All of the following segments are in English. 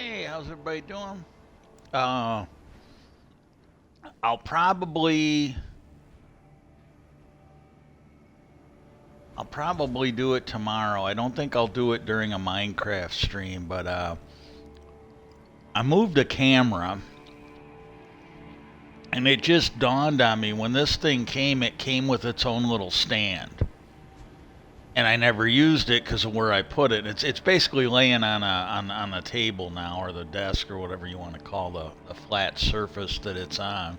Hey, how's everybody doing? Uh, I'll probably I'll probably do it tomorrow. I don't think I'll do it during a Minecraft stream, but I moved a camera, and it just dawned on me when this thing came. It came with its own little stand, and I never used it because of where I put it. It's basically laying on a table now, or the desk, or whatever you want to call the flat surface that it's on.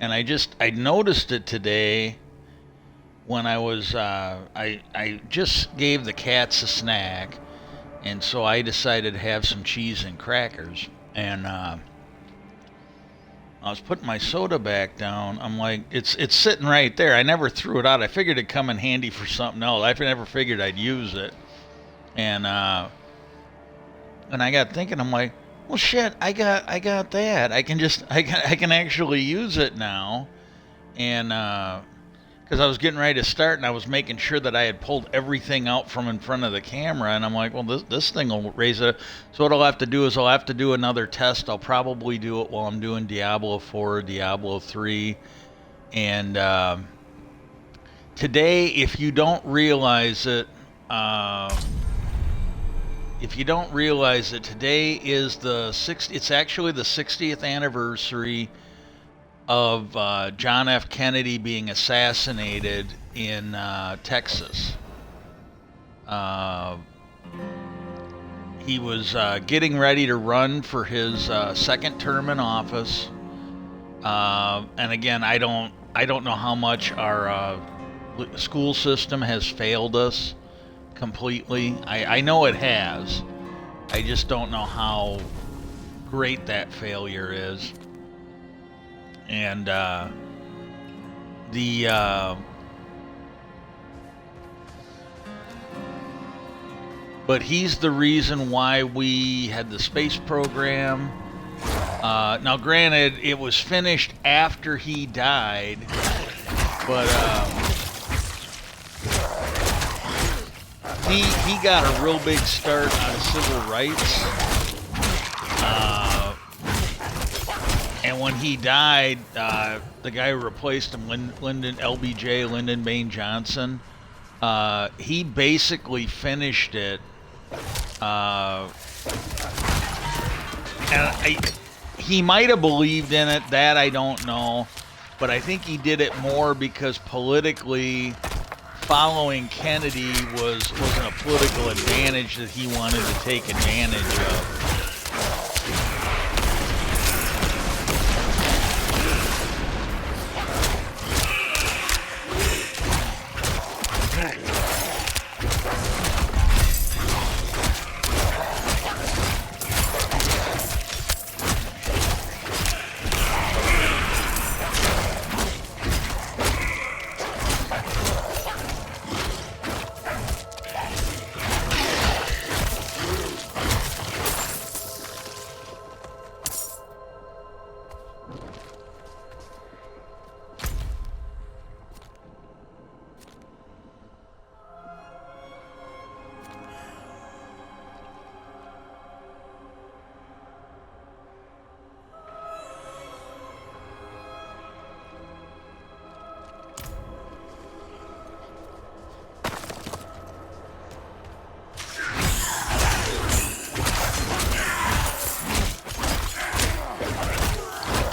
And I noticed it today when I just gave the cats a snack, and so I decided to have some cheese and crackers. And I was putting my soda back down. I'm like, it's sitting right there. I never threw it out. I figured it'd come in handy for something else. I never figured I'd use it. And I got thinking, I'm like, well, shit, I got that. I can actually use it now. And because I was getting ready to start, and I was making sure that I had pulled everything out from in front of the camera, and I'm like, well, this thing will raise it. So what I'll have to do is I'll have to do another test. I'll probably do it while I'm doing Diablo 4, Diablo 3, and today, if you don't realize it, today is it's actually the 60th anniversary of John F. Kennedy being assassinated in Texas. Uh, he was getting ready to run for his second term in office, and again, I don't know how much our school system has failed us completely. I know it has. I just don't know how great that failure is. And but he's the reason why we had the space program. Now, granted, it was finished after he died, but he got a real big start on civil rights. And when he died, the guy who replaced him, Lyndon Baines Johnson, he basically finished it. He might have believed in it, that I don't know. But I think he did it more because politically, following Kennedy wasn't a political advantage that he wanted to take advantage of.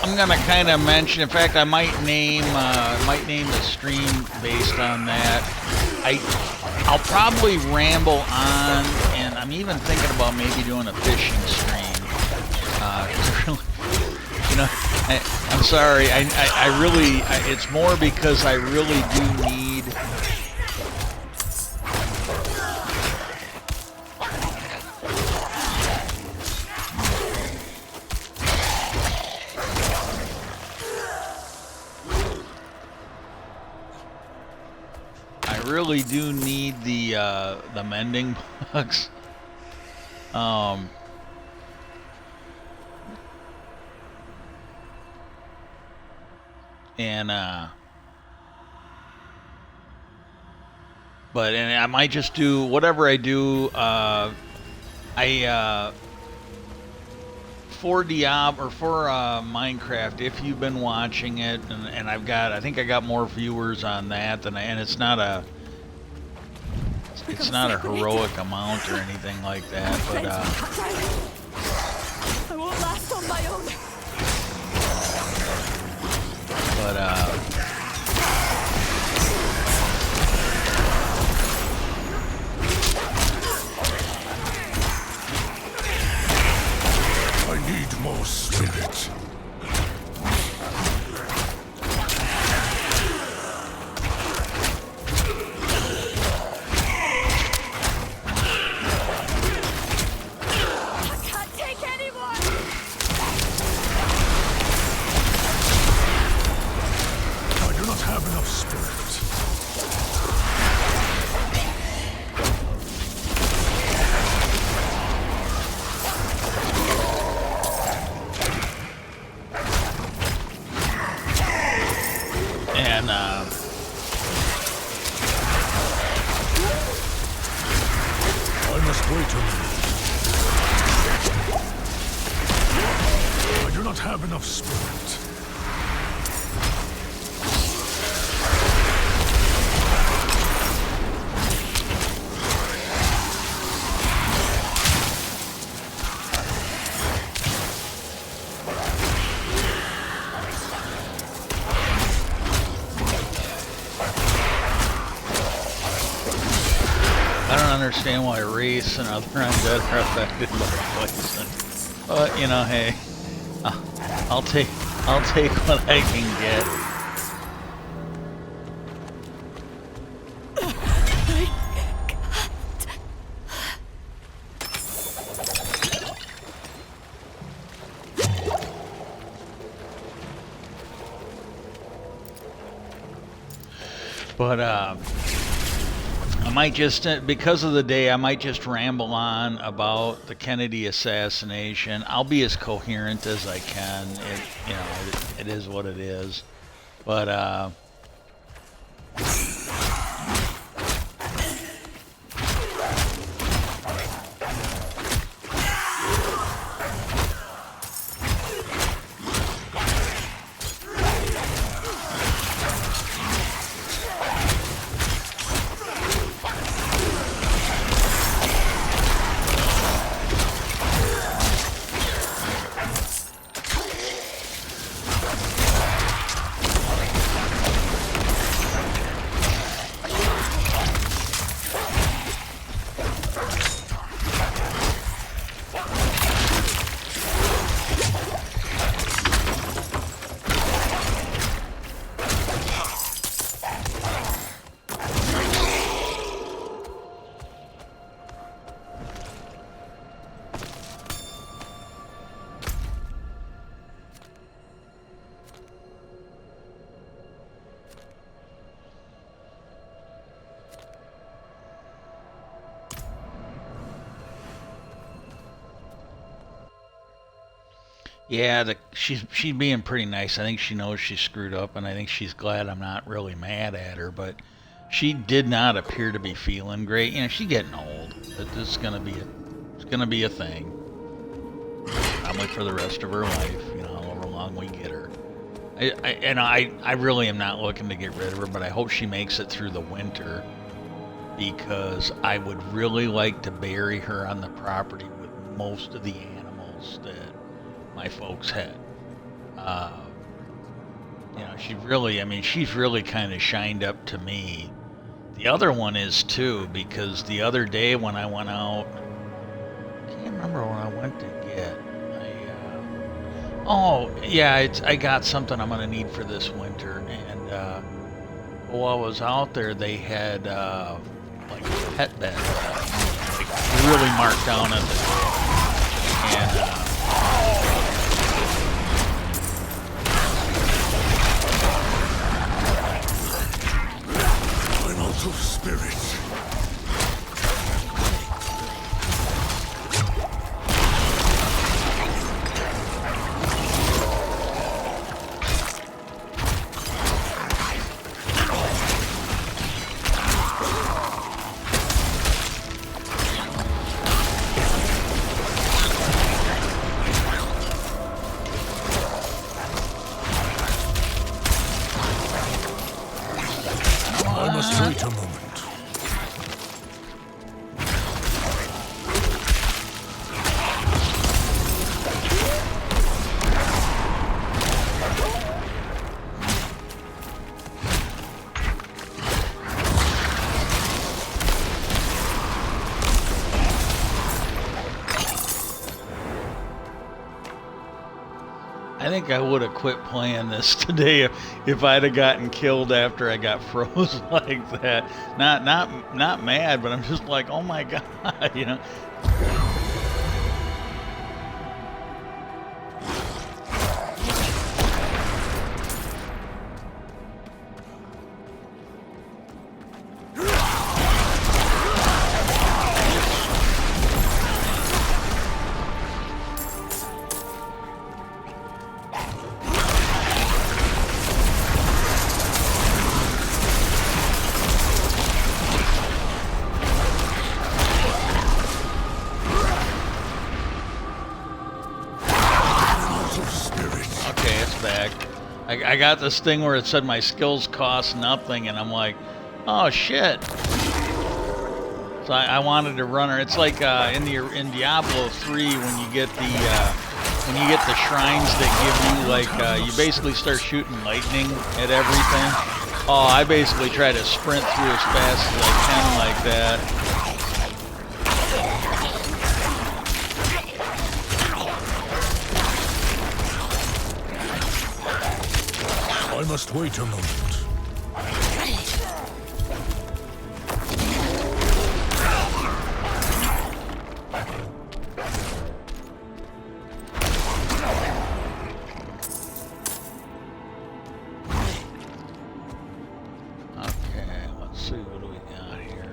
I'm gonna kind of mention. In fact, I might name the stream based on that. I'll probably ramble on, and I'm even thinking about maybe doing a fishing stream. 'Cause really, I'm sorry. It's more because I really do need. Really do need the mending bugs. And I might just do whatever I do. for Diablo or for Minecraft, if you've been watching it, and I think I got more viewers on that than and it's not a heroic amount or anything like that, but I won't last on my own. I need more spirit. Understand why race and other undead are affected by poison. But you know, hey, I'll take what I can get. But I might just, because of the day, I might just ramble on about the Kennedy assassination. I'll be as coherent as I can. It is what it is. But, yeah, she's being pretty nice. I think she knows she screwed up, and I think she's glad I'm not really mad at her. But she did not appear to be feeling great. You know, she's getting old. It's gonna be a thing, probably for the rest of her life. You know, however long we get her. I really am not looking to get rid of her, but I hope she makes it through the winter, because I would really like to bury her on the property with most of the animals that my folks had. You know, she's really kind of shined up to me. The other one is too, because the other day when I went out, I can't remember what I went to get. Oh yeah, I got something I'm gonna need for this winter, and while I was out there, they had like a pet bed, like really marked down at the and. Of spirit. I think I would have quit playing this today if I'd have gotten killed after I got froze like that. Not mad, but I'm just like, oh my god, you know. I got this thing where it said my skills cost nothing, and I'm like, oh shit. So I wanted to run her. It's like in Diablo 3 when you get the shrines that give you like you basically start shooting lightning at everything. Oh, I basically try to sprint through as fast as I can like that. I must wait a moment. Okay, let's see, what do we got here?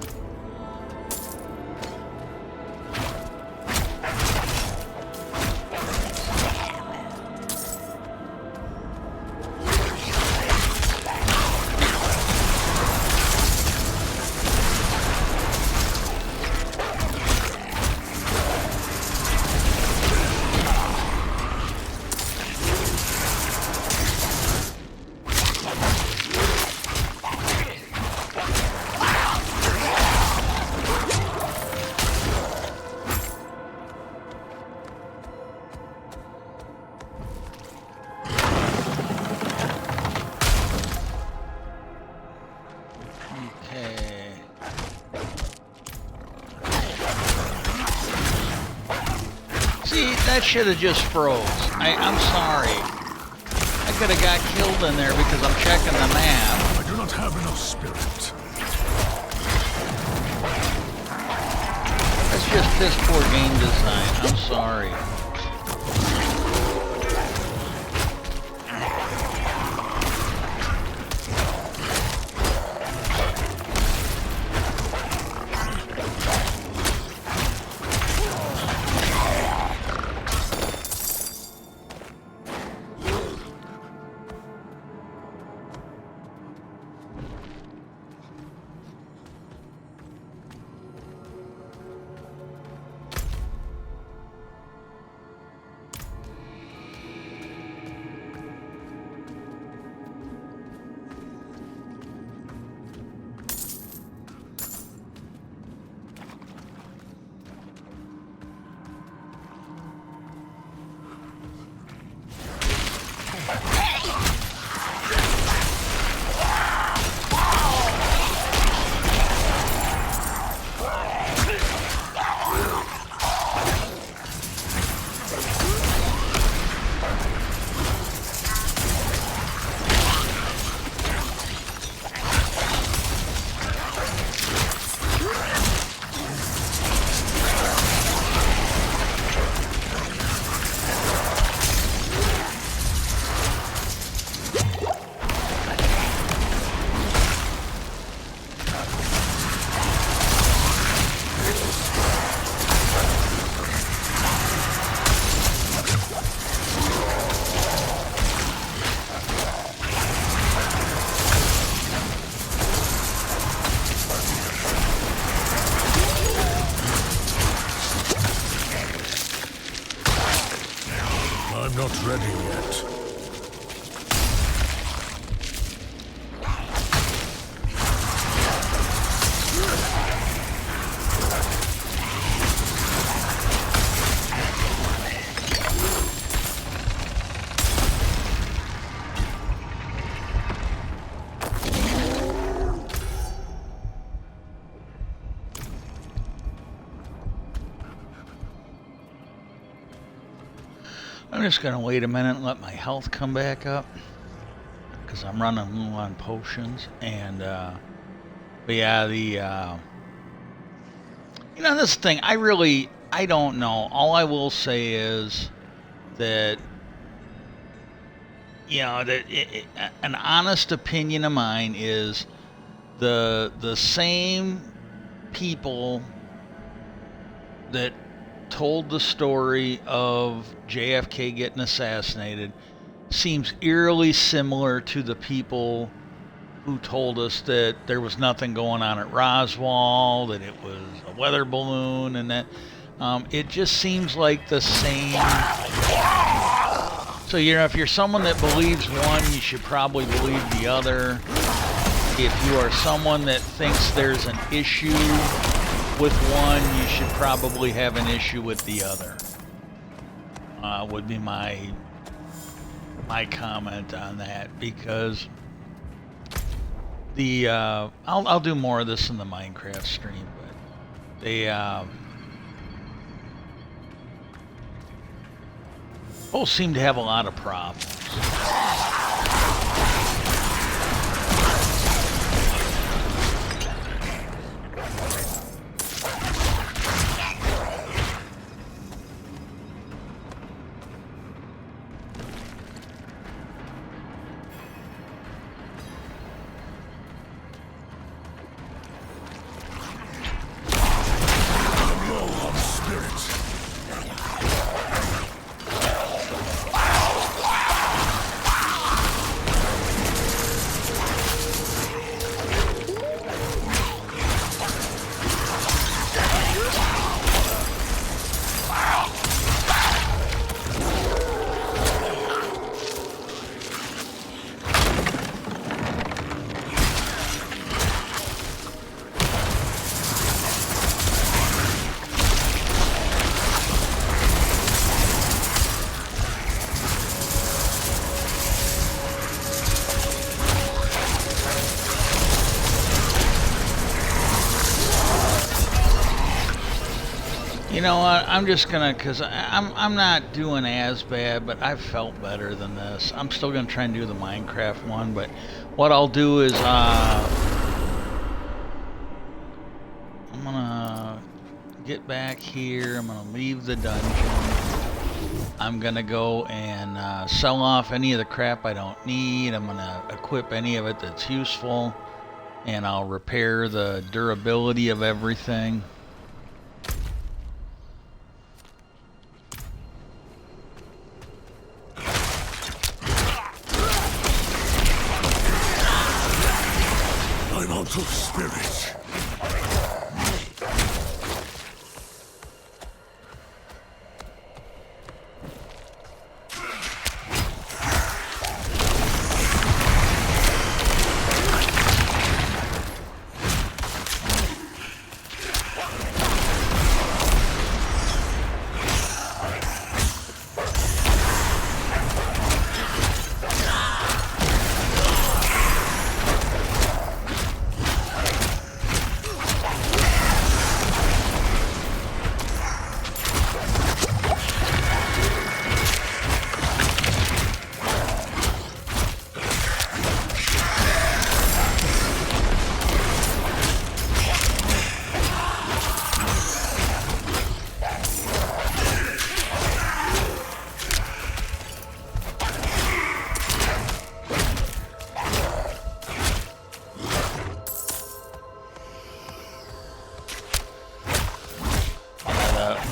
See, that should have just froze. I'm sorry. I could have got killed in there because I'm checking the map. I do not have enough spirit. That's just piss poor game design. I'm sorry. I'm not ready yet. I'm just gonna wait a minute and let my health come back up because I'm running low on potions. And but yeah, this thing, I don't know. All I will say is that an honest opinion of mine is the same people that told the story of JFK getting assassinated seems eerily similar to the people who told us that there was nothing going on at Roswell, that it was a weather balloon, and that it just seems like the same. So, if you're someone that believes one, you should probably believe the other. If you are someone that thinks there's an issue with one, you should probably have an issue with the other. Would be my comment on that, because I'll do more of this in the Minecraft stream, but they both seem to have a lot of problems. You know what? I'm just gonna, cause I'm not doing as bad, but I've felt better than this. I'm still gonna try and do the Minecraft one, but what I'll do is I'm gonna get back here. I'm gonna leave the dungeon. I'm gonna go and sell off any of the crap I don't need. I'm gonna equip any of it that's useful, and I'll repair the durability of everything. Out of spirit.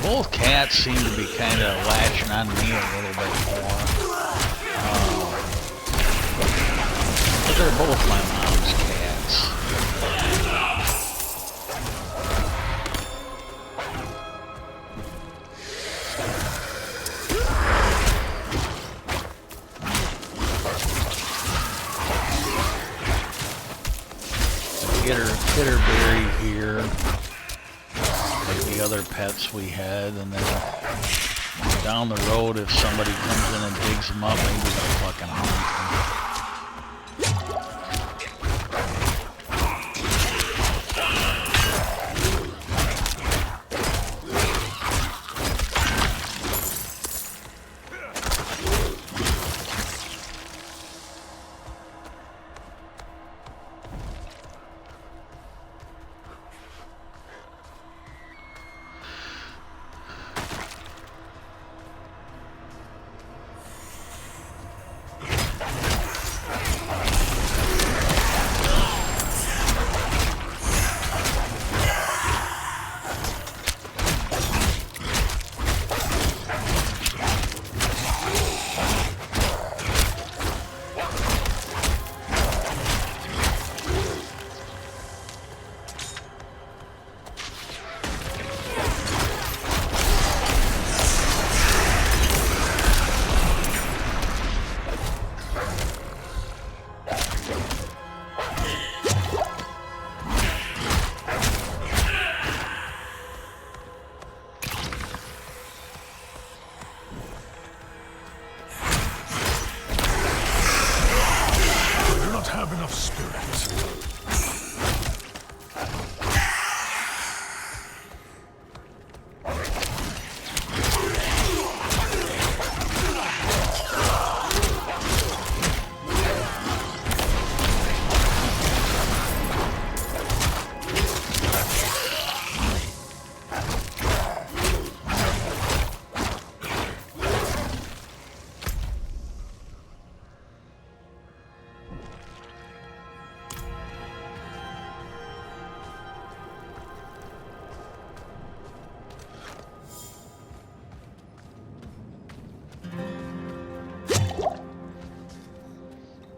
Both cats seem to be kind of latching on me a little bit more. But they're both my mom's cats. Get her buried here. The other pets we had, and then down the road, if somebody comes in and digs them up, maybe they'll fucking hunt them.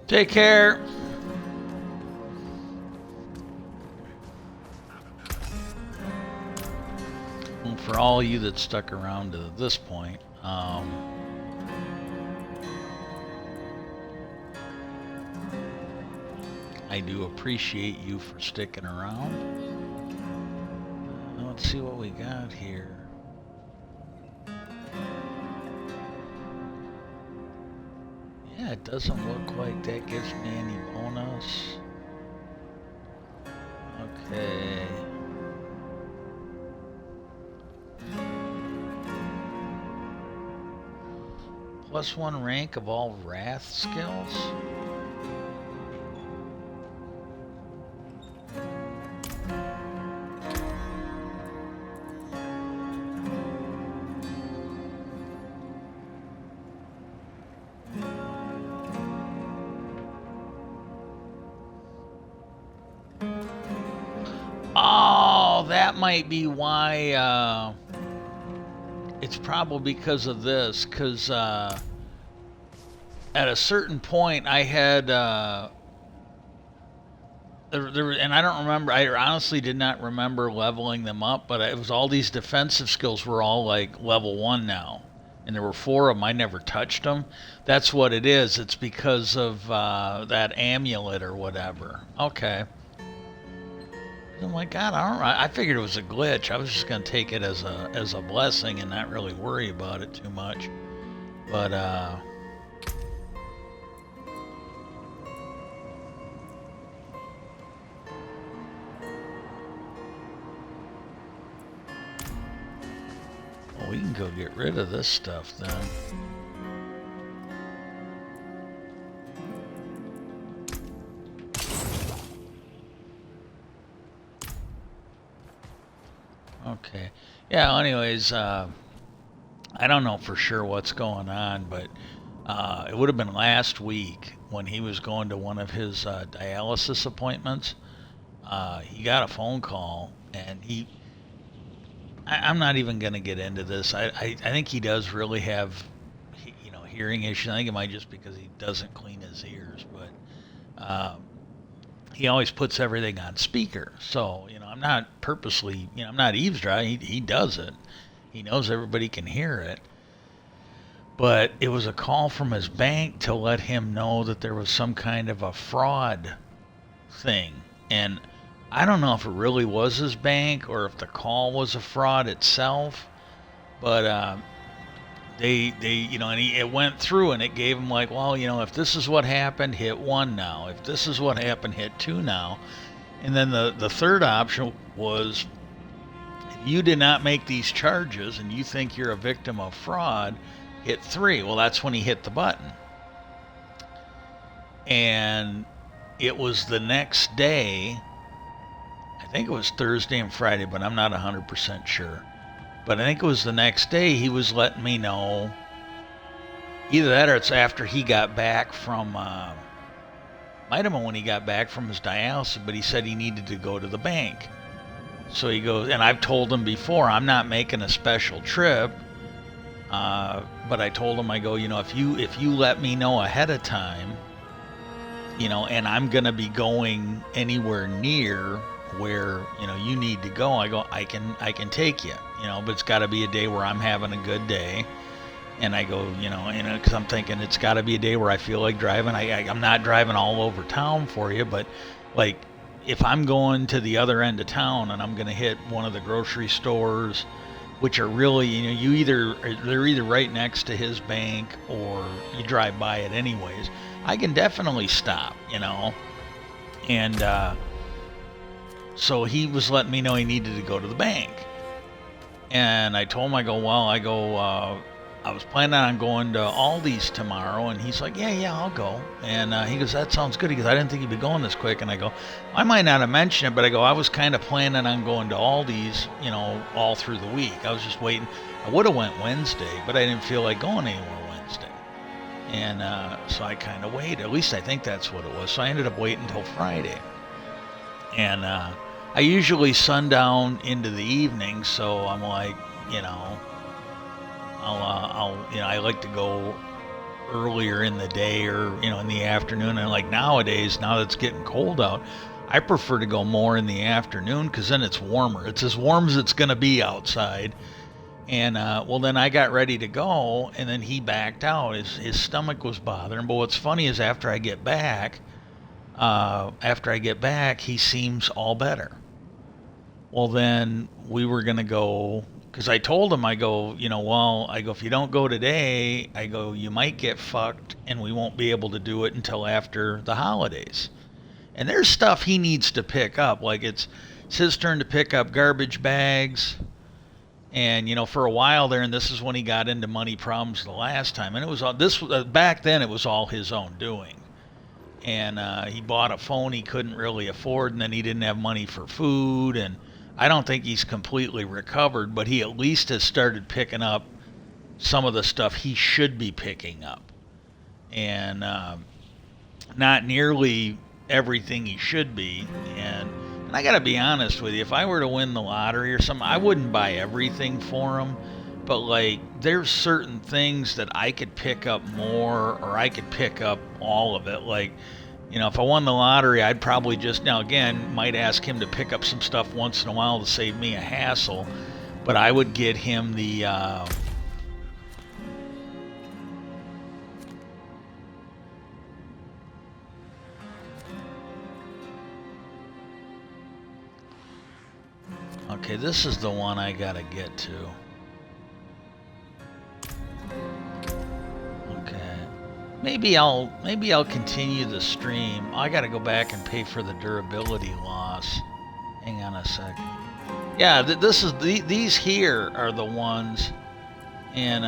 Take care. Well, for all you that stuck around to this point, I do appreciate you for sticking around. Let's see what we got here. Yeah, it doesn't look like that gives me any bonus. Okay. +1 rank of all wrath skills. Oh, that might be why. It's probably because of this, because at a certain point I had and I don't remember. I honestly did not remember leveling them up, but it was all these defensive skills were all like level 1 now, and there were 4 of them. I never touched them. That's what it is. It's because of that amulet or whatever. Okay. I'm like, God, I figured it was a glitch. I was just gonna take it as a blessing and not really worry about it too much. But well, we can go get rid of this stuff then. Okay. Yeah, anyways, I don't know for sure what's going on, but it would have been last week when he was going to one of his dialysis appointments. He got a phone call, and I'm not even going to get into this. I think he does really have, hearing issues. I think it might just because he doesn't clean his ears, but he always puts everything on speaker. So, I'm not purposely, I'm not eavesdropping. He does it. He knows everybody can hear it. But it was a call from his bank to let him know that there was some kind of a fraud thing. And I don't know if it really was his bank or if the call was a fraud itself. But they and it went through and it gave him like, well, if this is what happened, hit 1 now. If this is what happened, hit 2 now. And then the third option was, if you did not make these charges and you think you're a victim of fraud, hit 3. Well, that's when he hit the button. And it was the next day, I think it was Thursday and Friday, but I'm not 100% sure. But I think it was the next day he was letting me know, either that or it's after he got back from, might have been when he got back from his dialysis, but he said he needed to go to the bank. So he goes, and I've told him before, I'm not making a special trip, but I told him, I go, if you let me know ahead of time, and I'm going to be going anywhere near where, you need to go, I go, I can take you, but it's got to be a day where I'm having a good day. And I go, because I'm thinking it's got to be a day where I feel like driving. I'm not driving all over town for you, but like if I'm going to the other end of town and I'm going to hit one of the grocery stores, which are really, they're either right next to his bank or you drive by it anyways, I can definitely stop, And so he was letting me know he needed to go to the bank. And I told him, I was planning on going to Aldi's tomorrow, and he's like, yeah, I'll go. And he goes, that sounds good. He goes, I didn't think you'd be going this quick. And I go, I might not have mentioned it, but I go, I was kind of planning on going to Aldi's, all through the week. I was just waiting. I would have went Wednesday, but I didn't feel like going anywhere Wednesday. And so I kind of waited. At least I think that's what it was. So I ended up waiting until Friday. And I usually sundown into the evening, so I'm like, I like to go earlier in the day or, in the afternoon. And like nowadays, now that it's getting cold out, I prefer to go more in the afternoon because then it's warmer. It's as warm as it's going to be outside. And well, then I got ready to go, and then he backed out. His stomach was bothering. But what's funny is after I get back, he seems all better. Well, then we were gonna go because I told him, I go, if you don't go today, I go, you might get fucked, and we won't be able to do it until after the holidays. And there's stuff he needs to pick up, like it's his turn to pick up garbage bags. And for a while there, and this is when he got into money problems the last time, and it was all this back then. It was all his own doing, and he bought a phone he couldn't really afford, and then he didn't have money for food. And I don't think he's completely recovered, but he at least has started picking up some of the stuff he should be picking up, and not nearly everything he should be. And I got to be honest with you, if I were to win the lottery or something, I wouldn't buy everything for him. But, like, there's certain things that I could pick up more, or I could pick up all of it. Like, if I won the lottery, I'd probably just, now again, might ask him to pick up some stuff once in a while to save me a hassle. But I would get him the... Okay, this is the one I gotta get to. Okay. Maybe I'll continue the stream. I gotta go back and pay for the durability loss. Hang on a second. Yeah, these here are the ones, and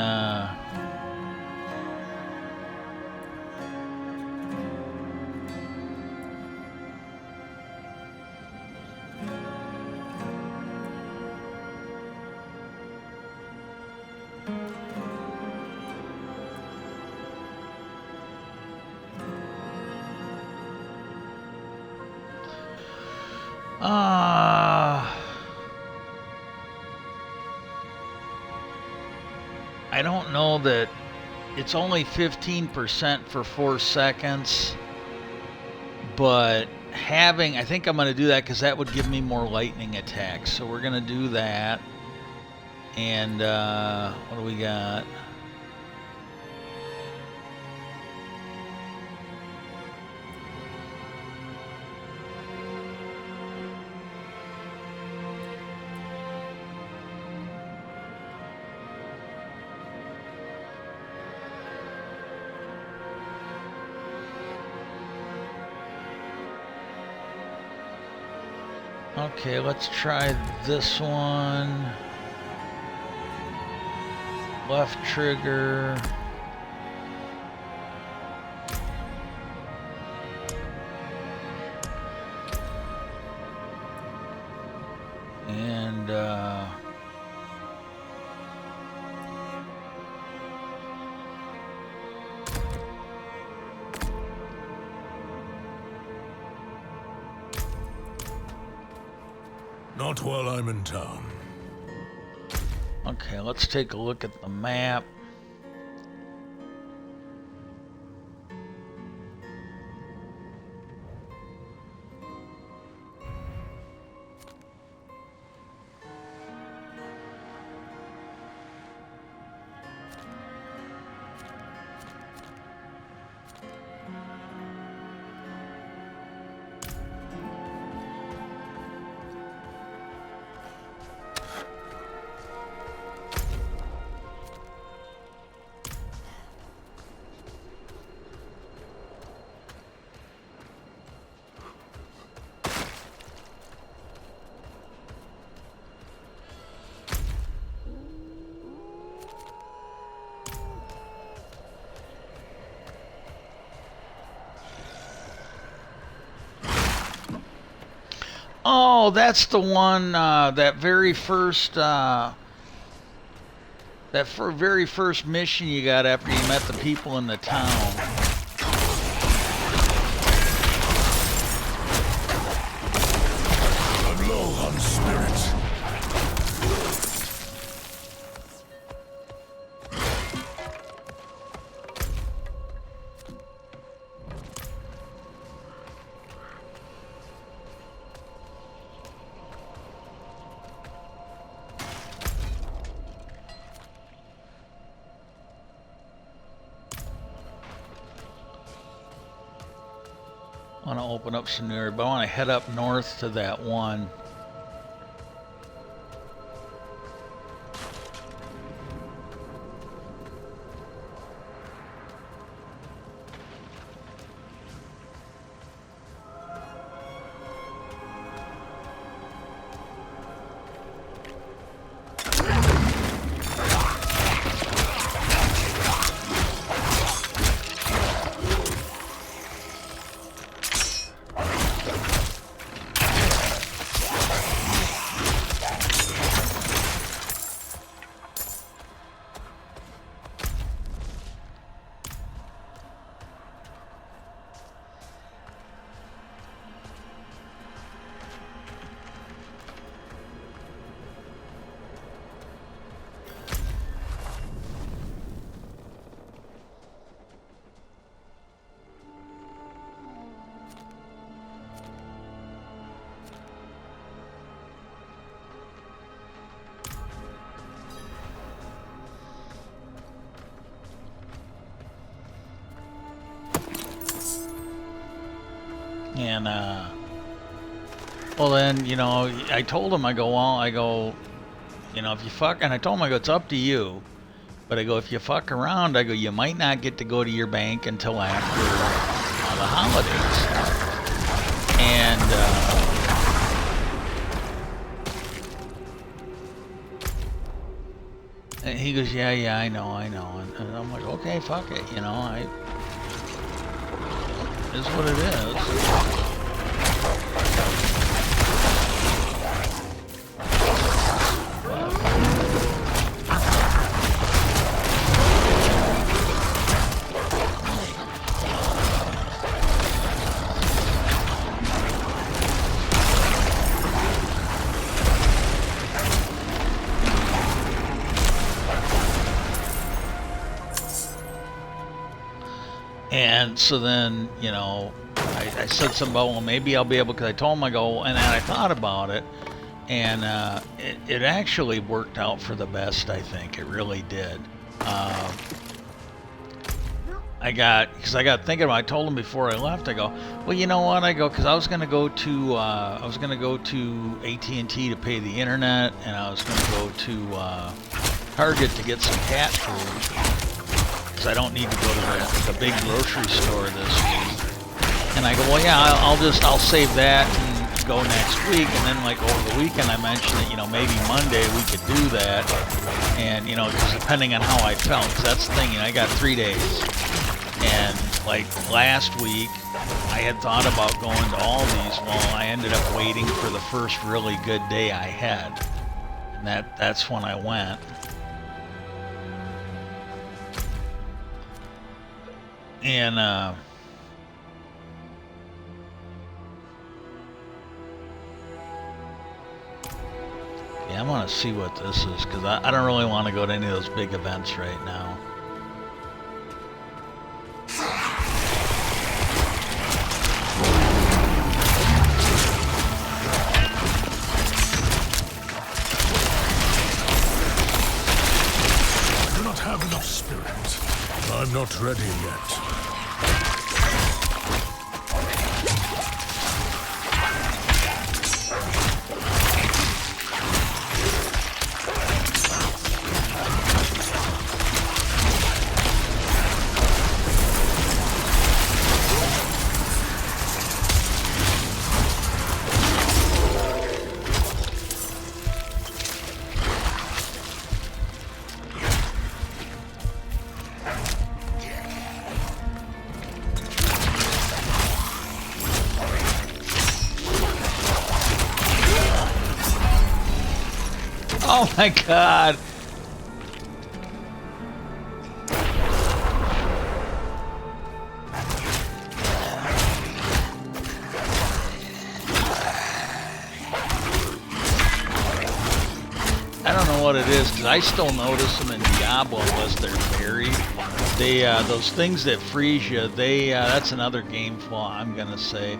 I don't know that it's only 15% for 4 seconds, but I think I'm going to do that because that would give me more lightning attacks. So we're going to do that. And what do we got? Okay, let's try this one. Left trigger. And Not while I'm in town. okay, let's take a look at the map. Oh, that's the one, that very first mission you got after you met the people in the town. I'm low on spirit. want to open up some new area, but I want to head up north to that one. And, well then, you know, I told him, I go, you know, if you fuck, and I told him, I go, it's up to you. But I go, if you fuck around, I go, you might not get to go to your bank until after the holidays. And he goes, yeah, I know. And I'm like, okay, fuck it, you know, is what it is. And so then, you know, I said something about, well, maybe I'll be able, because I told him, I go, and I thought about it, and it actually worked out for the best, I think. It really did. Because I got thinking about, I told him before I left, I go, well, you know what, I go, because I was going to go to AT&T to pay the internet, and I was going to go to Target to get some cat food. I don't need to go to the big grocery store this week. And I go, well, yeah, I'll save that and go next week. And then, like, over the weekend, I mentioned that, you know, maybe Monday we could do that. And, you know, just depending on how I felt, because that's the thing, you know, I got 3 days. And, like, last week, I had thought about going to Aldi's. Well, I ended up waiting for the first really good day I had. And that's when I went. And, yeah, I'm going to see what this is, because I don't really want to go to any of those big events right now. I do not have enough spirit. I'm not ready yet. Oh my God. I don't know what it is, because I still notice them in Diablo unless they're buried. They, those things that freeze you, that's another game flaw, I'm gonna say.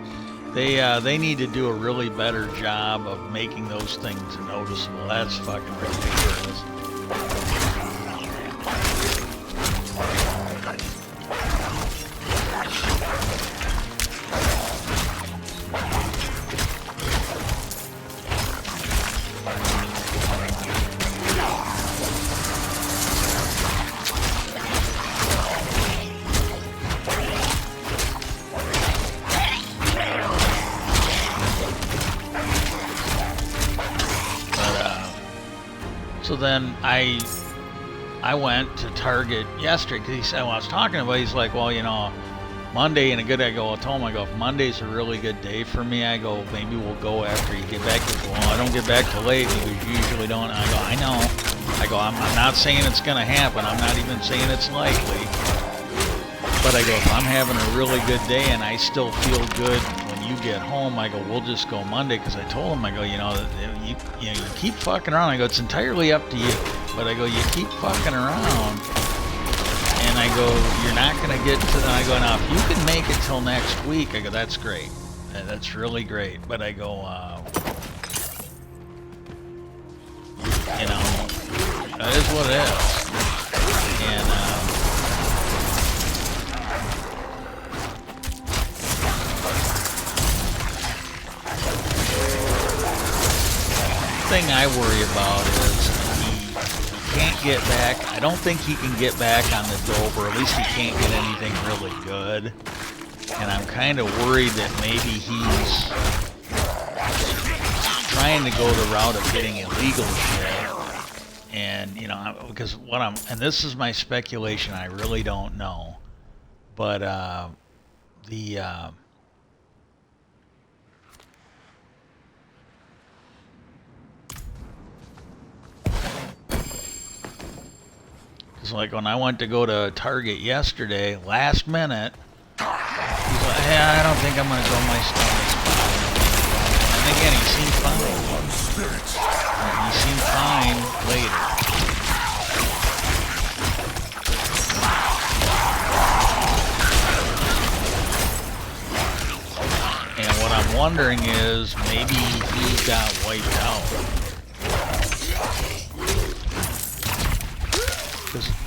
They need to do a really better job of making those things noticeable. That's fucking ridiculous. then I went to Target yesterday because he said, when I was talking about it, he's like, well, you know, Monday and a good, I go, I told him, I go, if Monday's a really good day for me, I go, maybe we'll go after you get back. He goes, well, I don't get back till late. He goes, you usually don't. And I go, I know. I go, I'm not saying it's going to happen. I'm not even saying it's likely. But I go, if I'm having a really good day and I still feel good when you get home, I go, we'll just go Monday. Because I told him, I go, you keep fucking around. I go, it's entirely up to you. But I go, you keep fucking around. And I go, you're not going to get to the... I go, now, if you can make it till next week, I go, that's great. That's really great. But I go, you know, that is what it is. And, the thing I worry about is can't get back. I don't think he can get back on the dope, or at least he can't get anything really good. And I'm kind of worried that maybe he's trying to go the route of getting illegal shit. And, you know, because and this is my speculation, I really don't know. But, It's like when I went to go to Target yesterday, last minute, he's like, hey, I don't think I'm going to go, my stomach's fine. And again, he seemed fine. He seemed fine later. And what I'm wondering is maybe he got wiped out.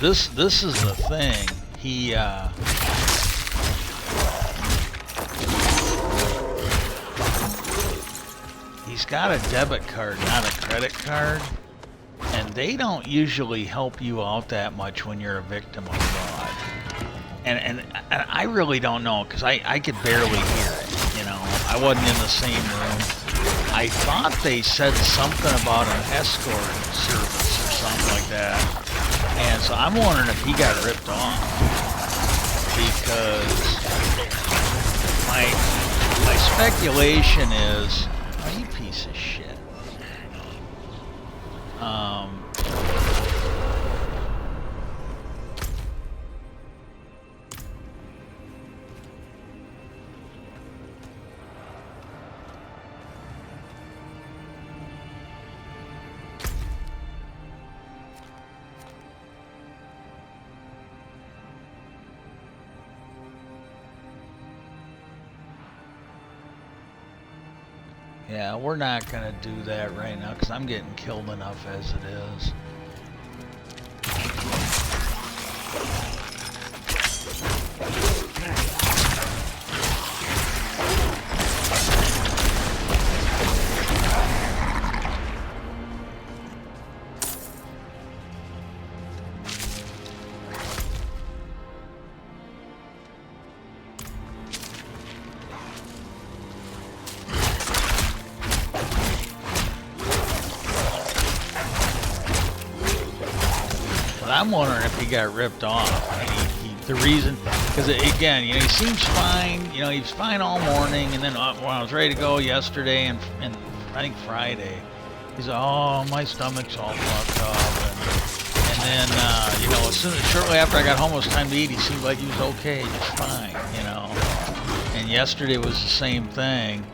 This is the thing. He's got a debit card, not a credit card, and they don't usually help you out that much when you're a victim of fraud. And I really don't know, because I could barely hear it. You know, I wasn't in the same room. I thought they said something about an escort service or something like that. And so I'm wondering if he got ripped off, because my speculation is, oh, you piece of shit. Yeah, we're not going to do that right now because I'm getting killed enough as it is. I'm wondering if he got ripped off. The reason, because again, you know, he seems fine. You know, he was fine all morning, and then when I was ready to go yesterday and I think Friday, he's like, oh, my stomach's all fucked up, and then you know, shortly after I got home, it was time to eat. He seemed like he was okay, just fine, you know. And yesterday was the same thing,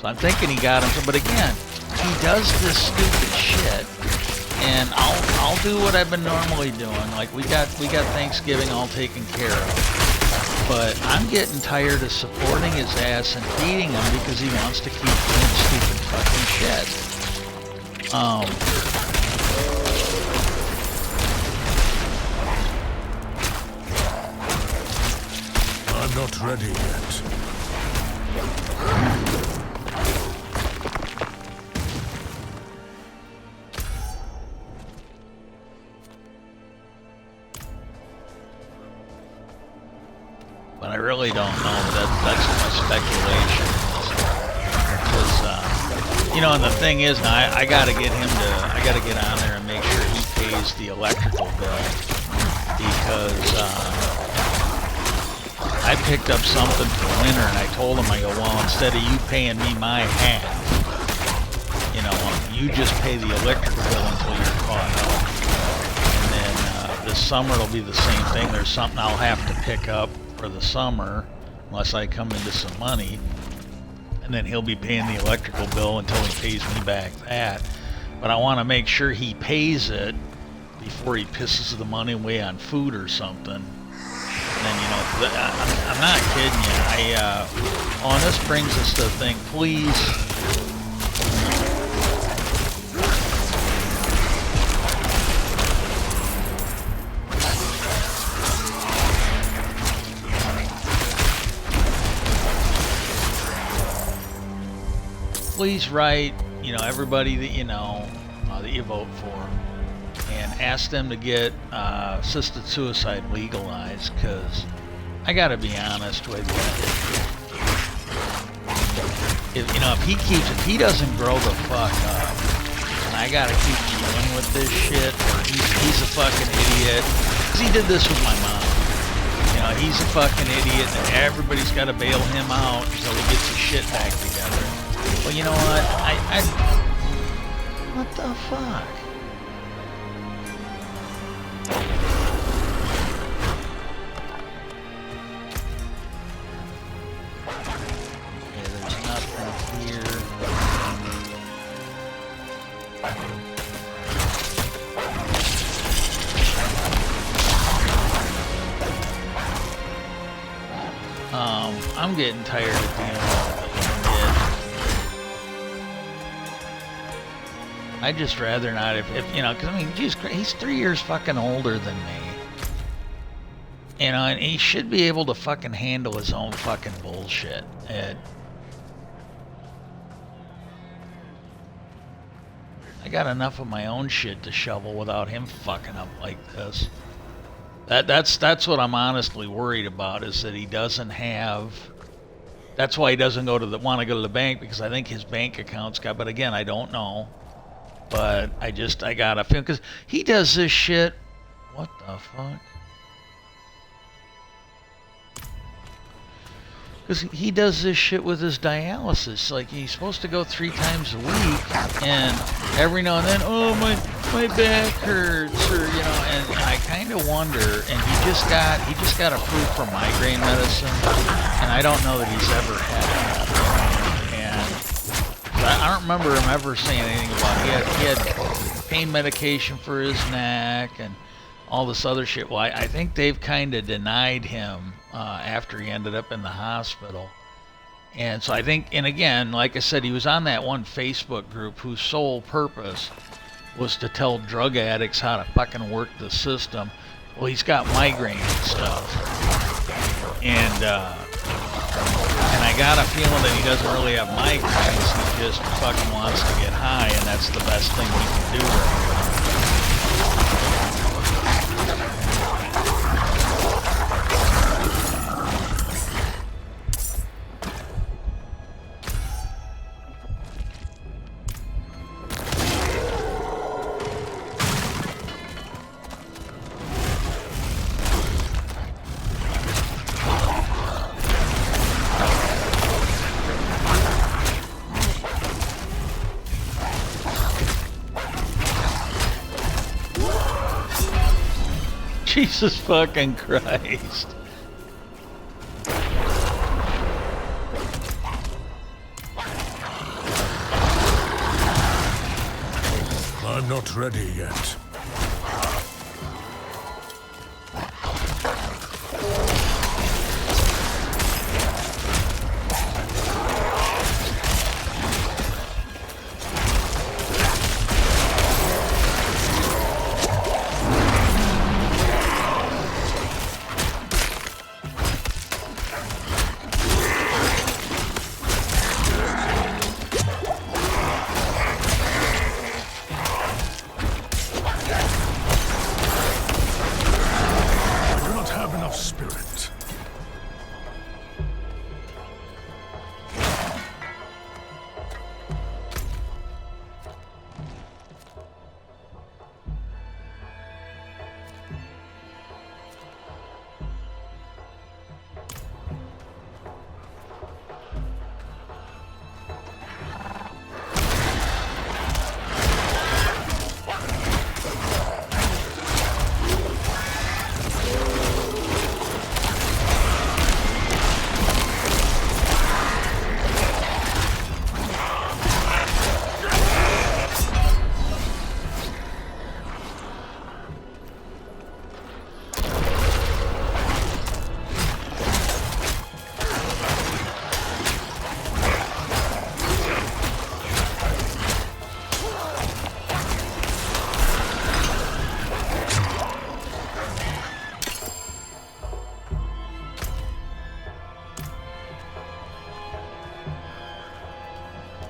so I'm thinking he got him. But again, he does this stupid shit. And I'll do what I've been normally doing. Like we got Thanksgiving all taken care of. But I'm getting tired of supporting his ass and feeding him because he wants to keep doing stupid fucking shit. I'm not ready yet. But I really don't know. That's my speculation. Because, you know, and the thing is, now I got to get on there and make sure he pays the electrical bill, because I picked up something for winter, and I told him, I go, well, instead of you paying me my half, you know, you just pay the electrical bill until you're caught up. And then this summer it'll be the same thing. There's something I'll have to pick up for the summer, unless I come into some money, and then he'll be paying the electrical bill until he pays me back that. But I want to make sure he pays it before he pisses the money away on food or something. And then, you know, I'm not kidding you. Oh, and this brings us to the thing. Please write, you know, everybody that you know that you vote for, and ask them to get assisted suicide legalized, because I gotta be honest with you, if he doesn't grow the fuck up, and I gotta keep dealing with this shit, or he's a fucking idiot, because he did this with my mom. You know, he's a fucking idiot, and everybody's gotta bail him out until he gets his shit back together. Well, you know what? What the fuck? Okay, there's nothing here. I'm getting tired of dealing with it. I'd just rather not, if you know, because I mean, geez, he's 3 years fucking older than me. You know, and he should be able to fucking handle his own fucking bullshit. I got enough of my own shit to shovel without him fucking up like this. That's what I'm honestly worried about, is that he doesn't have. That's why he doesn't want to go to the bank, because I think his bank account's got. But again, I don't know. But I got a feeling, because he does this shit. What the fuck? Because he does this shit with his dialysis. Like, he's supposed to go 3 times a week, and every now and then, oh, my back hurts, or, you know, and I kind of wonder, and he just got approved for migraine medicine, and I don't know that he's ever had that. And I don't remember him ever saying anything about it. He had pain medication for his neck and all this other shit. Well, I think they've kind of denied him after he ended up in the hospital. And so I think, and again, like I said, he was on that one Facebook group whose sole purpose was to tell drug addicts how to fucking work the system. Well, he's got migraine and stuff. And I got a feeling that he doesn't really have migraines. He just fucking wants to get high, and that's the best thing he can do right now. Jesus fucking Christ. I'm not ready yet.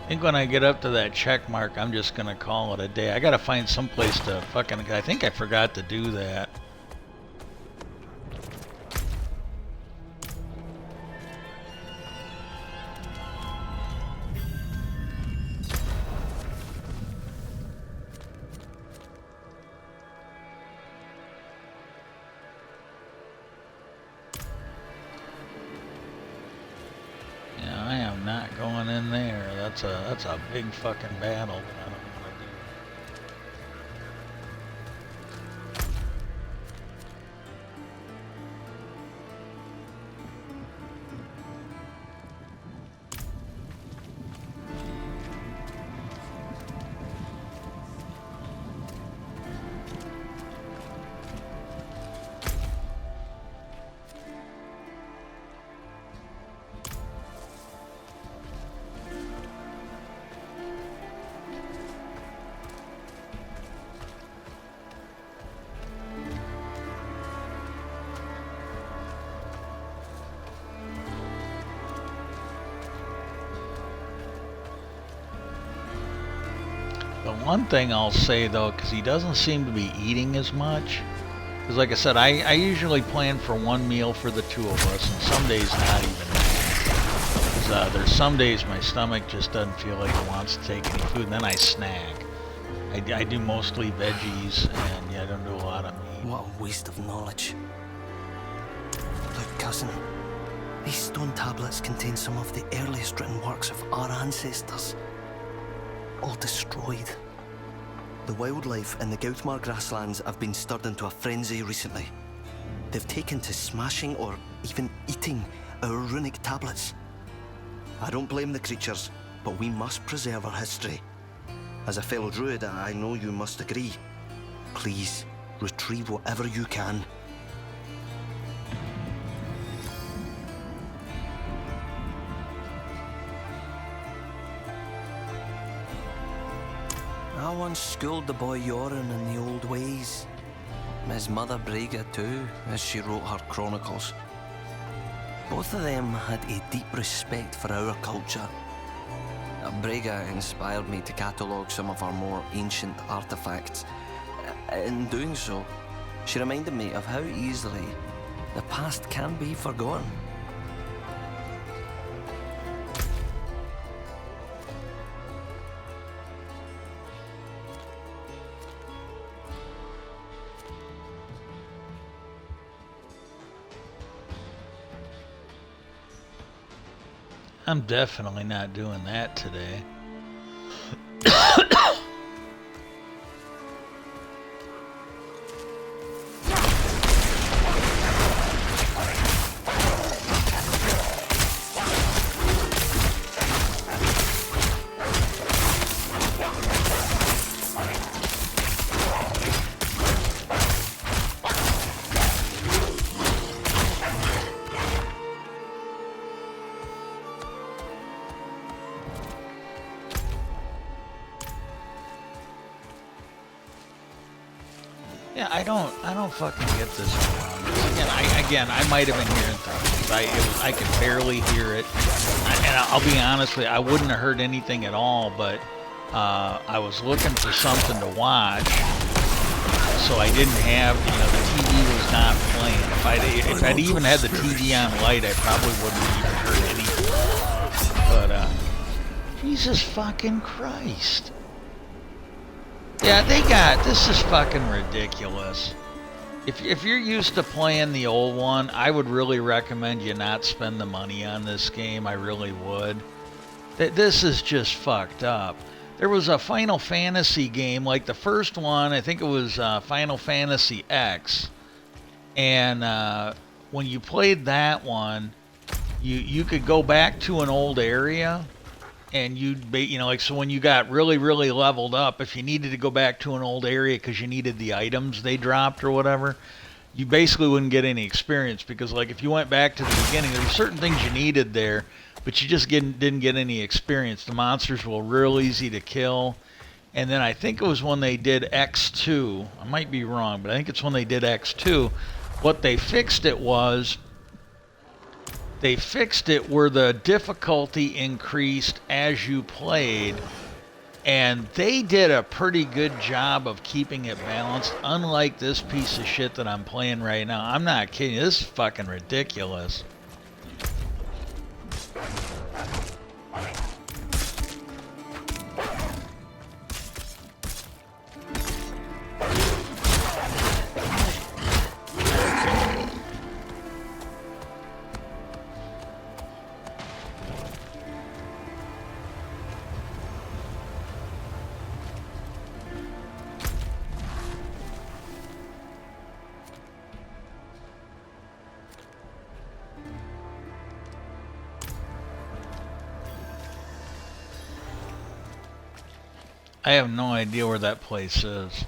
I think when I get up to that check mark, I'm just gonna call it a day. I gotta find some place to fucking... I think I forgot to do that. I am not going in there. That's a big fucking battle that I don't want to do. The one thing I'll say though, because he doesn't seem to be eating as much, because like I said, I usually plan for one meal for the two of us, and some days not even that. Because there's some days my stomach just doesn't feel like it wants to take any food, and then I snack. I do mostly veggies, and yeah, I don't do a lot of meat. What a waste of knowledge. Look, cousin, these stone tablets contain some of the earliest written works of our ancestors. All destroyed. The wildlife in the Gautmar grasslands have been stirred into a frenzy recently. They've taken to smashing or even eating our runic tablets. I don't blame the creatures, but we must preserve our history. As a fellow druid, I know you must agree. Please, retrieve whatever you can. I once schooled the boy Yoren in the old ways. His mother Brega too, as she wrote her chronicles. Both of them had a deep respect for our culture. Brega inspired me to catalogue some of our more ancient artifacts. In doing so, she reminded me of how easily the past can be forgotten. I'm definitely not doing that today. Yeah, I don't fucking get this one. Again, I might have been hearing things. I could barely hear it. And I'll be honest with you, I wouldn't have heard anything at all, but I was looking for something to watch, so I didn't have, the TV was not playing. If I'd even had the TV on light, I probably wouldn't have even heard anything. But, Jesus fucking Christ. Yeah, this is fucking ridiculous. If you're used to playing the old one, I would really recommend you not spend the money on this game. I really would. This is just fucked up. There was a Final Fantasy game, like the first one, I think it was Final Fantasy X. And when you played that one, you could go back to an old area. And so when you got really, really leveled up, if you needed to go back to an old area because you needed the items they dropped or whatever, you basically wouldn't get any experience, because like if you went back to the beginning, there were certain things you needed there, but you just didn't get any experience. The monsters were real easy to kill. And then I think it was when they did X2, I might be wrong, but I think it's when they did X2, what they fixed it was they fixed it where the difficulty increased as you played, and they did a pretty good job of keeping it balanced, unlike this piece of shit that I'm playing right now. I'm not kidding. This is fucking ridiculous. I have no idea where that place is.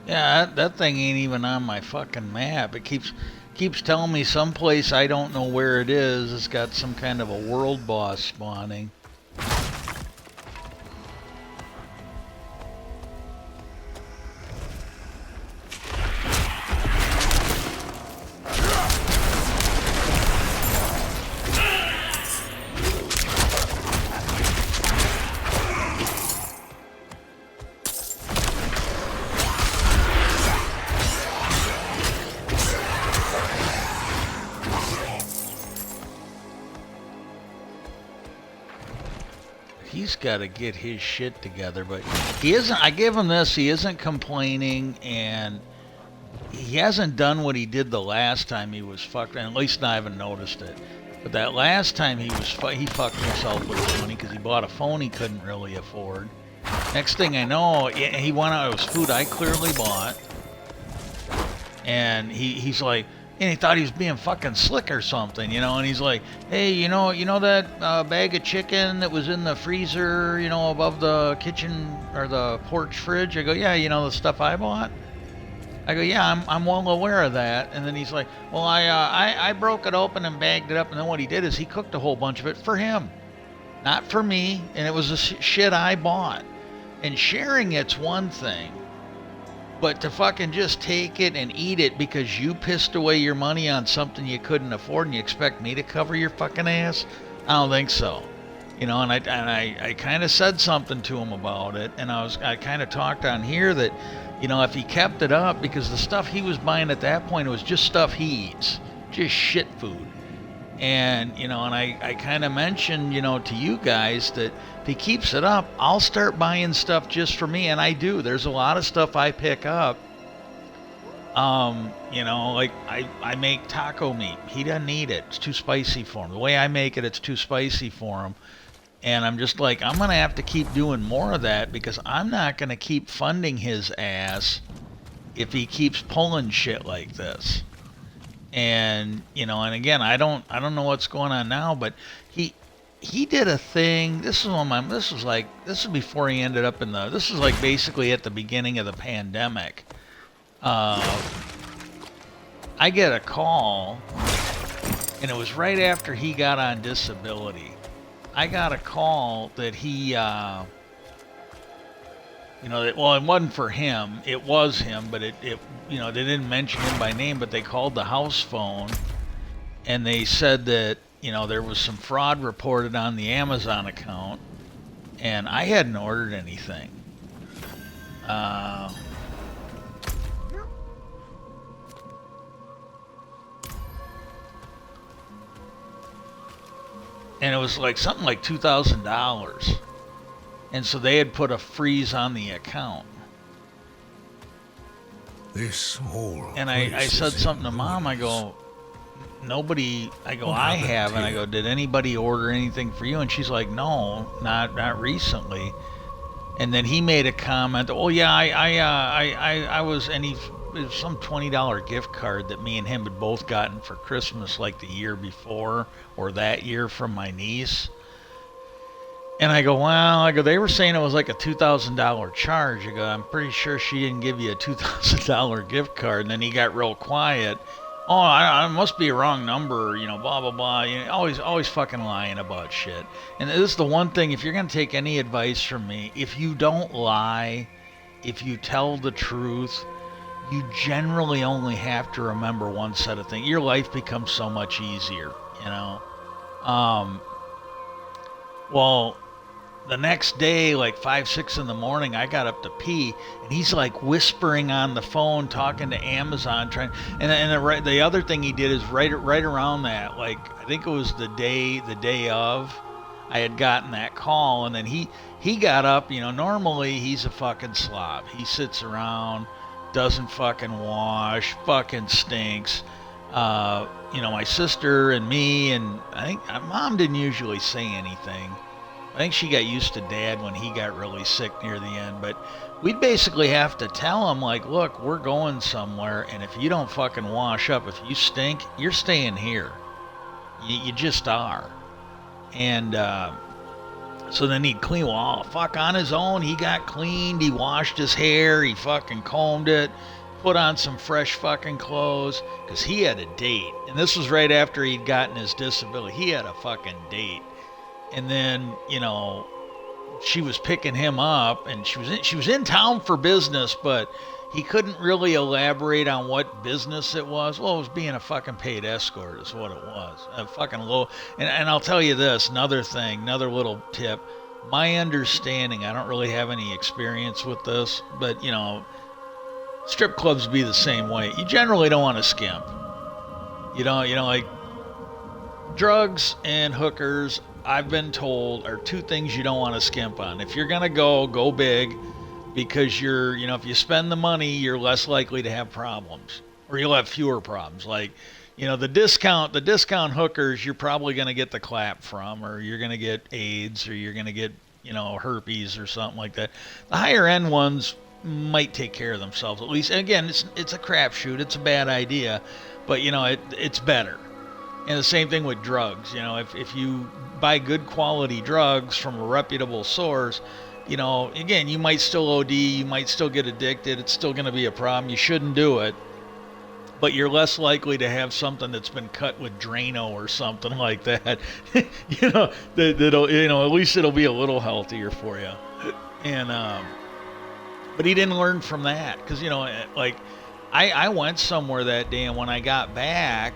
Yeah, that thing ain't even on my fucking map. It keeps telling me someplace I don't know where it is. It's got some kind of a world boss spawning. He's got to get his shit together, but he isn't. I give him this. He isn't complaining, and he hasn't done what he did the last time he was fucked. And at least I haven't noticed it. But that last time he fucked himself with his money because he bought a phone he couldn't really afford. Next thing I know, he went out. It was food I clearly bought, and he's like. And he thought he was being fucking slick or something, you know. And he's like, "Hey, you know that bag of chicken that was in the freezer, you know, above the kitchen or the porch fridge?" I go, "Yeah, you know the stuff I bought." I go, "Yeah, I'm well aware of that." And then he's like, "Well, I broke it open and bagged it up, and then what he did is he cooked a whole bunch of it for him, not for me, and it was the shit I bought. And sharing it's one thing." But to fucking just take it and eat it because you pissed away your money on something you couldn't afford and you expect me to cover your fucking ass? I don't think so. You know, and I kind of said something to him about it, and I kind of talked on here that, you know, if he kept it up, because the stuff he was buying at that point was just stuff he eats, just shit food. And, you know, and I kind of mentioned, you know, to you guys that if he keeps it up, I'll start buying stuff just for me. And I do. There's a lot of stuff I pick up You know, like I make taco meat. He doesn't eat it. It's too spicy for him. The way I make it, it's too spicy for him. And I'm just like, I'm going to have to keep doing more of that because I'm not going to keep funding his ass if he keeps pulling shit like this. And, you know, and again, I don't know what's going on now, but he did a thing. This was before he ended up this was like basically at the beginning of the pandemic. I get a call, and it was right after he got on disability. I got a call that he, well, it wasn't for him. It was him, but it, they didn't mention him by name, but they called the house phone, and they said that, there was some fraud reported on the Amazon account, and I hadn't ordered anything. And it was like something like $2,000. And so they had put a freeze on the account. This whole And I said something to Mom. I go, nobody, I haven't. I go, did anybody order anything for you? And she's like, no, not recently. And then he made a comment, oh yeah, I was, and it was some $20 gift card that me and him had both gotten for Christmas like the year before or that year from my niece. And I go, well, they were saying it was like a $2,000 charge. I go, I'm pretty sure she didn't give you a $2,000 gift card. And then he got real quiet. Oh, I must be a wrong number, blah, blah, blah. Always fucking lying about shit. And this is the one thing, if you're going to take any advice from me, if you don't lie, if you tell the truth, you generally only have to remember one set of things. Your life becomes so much easier, Well, the next day, like 5, 6 in the morning, I got up to pee, and he's like whispering on the phone, talking to Amazon, trying. And the other thing he did is right around that, like I think it was the day of, I had gotten that call, and then he got up. Normally he's a fucking slob. He sits around, doesn't fucking wash, fucking stinks. My sister and me, and I think Mom didn't usually say anything. I think she got used to Dad when he got really sick near the end, but we'd basically have to tell him, like, look, we're going somewhere, and if you don't fucking wash up, if you stink, you're staying here. You just are. And so then he'd clean, on his own, he got cleaned, he washed his hair, he fucking combed it, put on some fresh fucking clothes, because he had a date. And this was right after he'd gotten his disability. He had a fucking date. And then, she was picking him up, and she was in town for business, but he couldn't really elaborate on what business it was. Well, it was being a fucking paid escort is what it was. A fucking low. And I'll tell you this, another little tip. My understanding, I don't really have any experience with this, but, strip clubs be the same way. You generally don't want to skimp. Like drugs and hookers, I've been told, are two things you don't want to skimp on. If you're going to go big, because if you spend the money, you're less likely to have problems, or you'll have fewer problems. Like, the discount hookers, you're probably going to get the clap from, or you're going to get AIDS, or you're going to get, herpes or something like that. The higher end ones might take care of themselves, at least. And again, it's a crapshoot. It's a bad idea, but it's better. And the same thing with drugs. If you buy good quality drugs from a reputable source, again, you might still OD, you might still get addicted. It's still going to be a problem. You shouldn't do it. But you're less likely to have something that's been cut with Drano or something like that. That'll, at least it'll be a little healthier for you. And, but he didn't learn from that. Because, like, I went somewhere that day, and when I got back,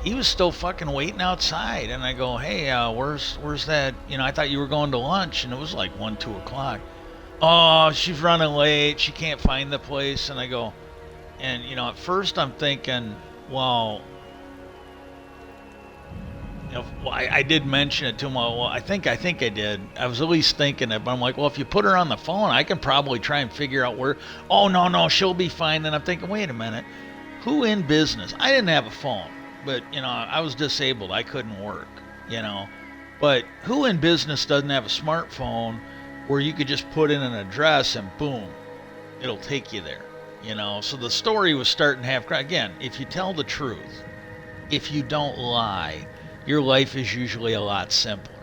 he was still fucking waiting outside. And I go, hey, where's that? I thought you were going to lunch. And it was like 1, 2 o'clock. Oh, she's running late. She can't find the place. And I go, and, at first I'm thinking, well, well, I did mention it to him. Well, I think I did. I was at least thinking it, but I'm like, well, if you put her on the phone, I can probably try and figure out where. Oh, no, she'll be fine. And I'm thinking, wait a minute, who in business? I didn't have a phone, but I was disabled. I couldn't work. But who in business doesn't have a smartphone where you could just put in an address and boom, it'll take you there. So the story was starting to have, again, if you tell the truth, if you don't lie, your life is usually a lot simpler,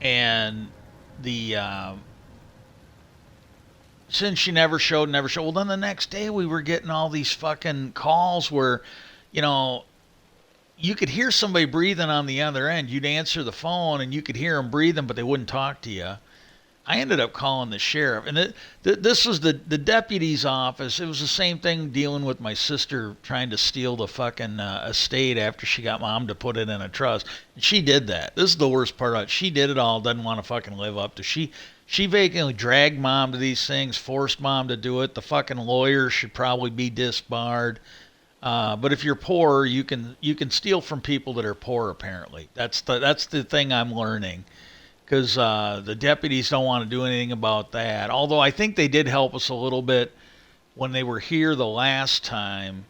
and the since she never showed, well, then the next day we were getting all these fucking calls where, you could hear somebody breathing on the other end. You'd answer the phone and you could hear them breathing, but they wouldn't talk to you. I ended up calling the sheriff, and this was the deputy's office. It was the same thing dealing with my sister trying to steal the fucking estate after she got mom to put it in a trust. And she did that. This is the worst part of it. She did it all, doesn't want to fucking live up to. She vacantly dragged mom to these things, forced mom to do it. The fucking lawyer should probably be disbarred. But if you're poor, you can steal from people that are poor. Apparently, that's the thing I'm learning. Because the deputies don't want to do anything about that. Although I think they did help us a little bit when they were here the last time.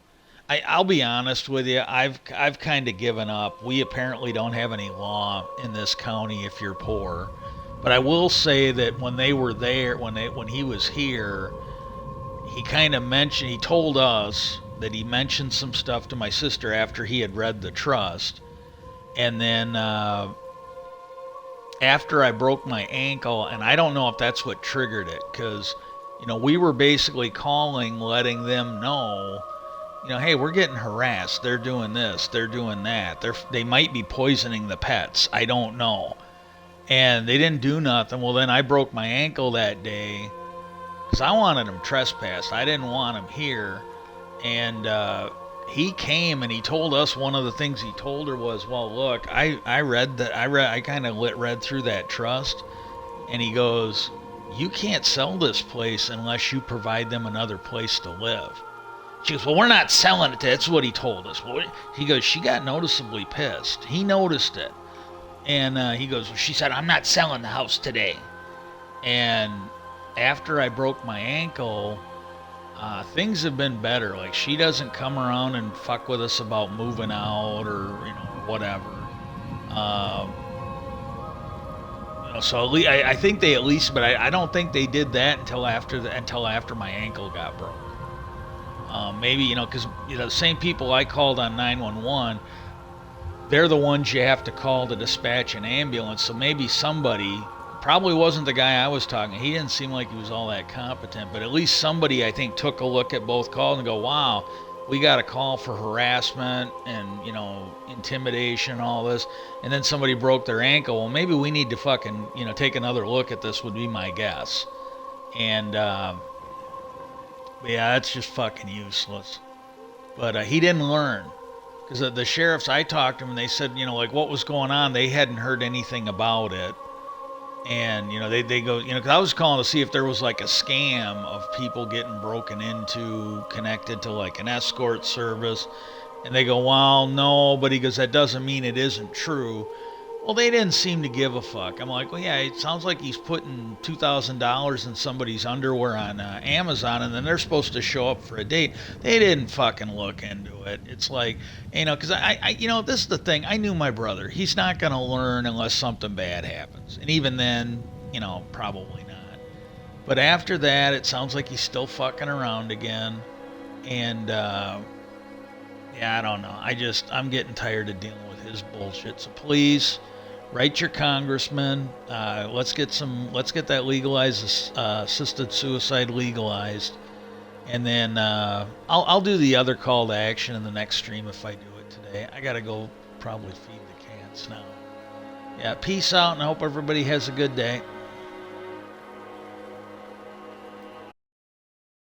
I'll be honest with you, I've kind of given up. We apparently don't have any law in this county if you're poor. But I will say that when they were there, when he was here, he kind of mentioned, he told us that he mentioned some stuff to my sister after he had read the trust. And then after I broke my ankle, and I don't know if that's what triggered it, because, we were basically calling, letting them know, hey, we're getting harassed. They're doing this. They're doing that. They might be poisoning the pets. I don't know. And they didn't do nothing. Well, then I broke my ankle that day because I wanted him trespassed. I didn't want him here. And he came and he told us, one of the things he told her was, well, look, I kind of read through that trust, and he goes, you can't sell this place unless you provide them another place to live. She goes, well, we're not selling it. That's what he told us. He goes, she got noticeably pissed. He noticed it. And he goes, well, she said, I'm not selling the house today. And after I broke my ankle, things have been better. Like, she doesn't come around and fuck with us about moving out or, whatever. So at least, I think they at least, but I don't think they did that until after my ankle got broke. Maybe, because, the same people I called on 911, they're the ones you have to call to dispatch an ambulance. So maybe somebody, probably wasn't the guy I was talking. He didn't seem like he was all that competent, but at least somebody, I think, took a look at both calls and go, wow, we got a call for harassment and, intimidation, all this. And then somebody broke their ankle. Well, maybe we need to fucking, take another look at this would be my guess. And, yeah, that's just fucking useless. But he didn't learn. Because the sheriffs, I talked to them, and they said, like what was going on, they hadn't heard anything about it. And, they go, because I was calling to see if there was like a scam of people getting broken into, connected to like an escort service. And they go, well, no, but he goes, that doesn't mean it isn't true. Well, they didn't seem to give a fuck. I'm like, well, yeah, it sounds like he's putting $2,000 in somebody's underwear on Amazon, and then they're supposed to show up for a date. They didn't fucking look into it. It's like, because I this is the thing. I knew my brother. He's not going to learn unless something bad happens. And even then, probably not. But after that, it sounds like he's still fucking around again. And, yeah, I don't know. I'm getting tired of dealing with his bullshit. So please, write your congressman. Let's get that legalized, assisted suicide legalized, and then I'll do the other call to action in the next stream if I do it today. I gotta go probably feed the cats now. Yeah, peace out, and I hope everybody has a good day.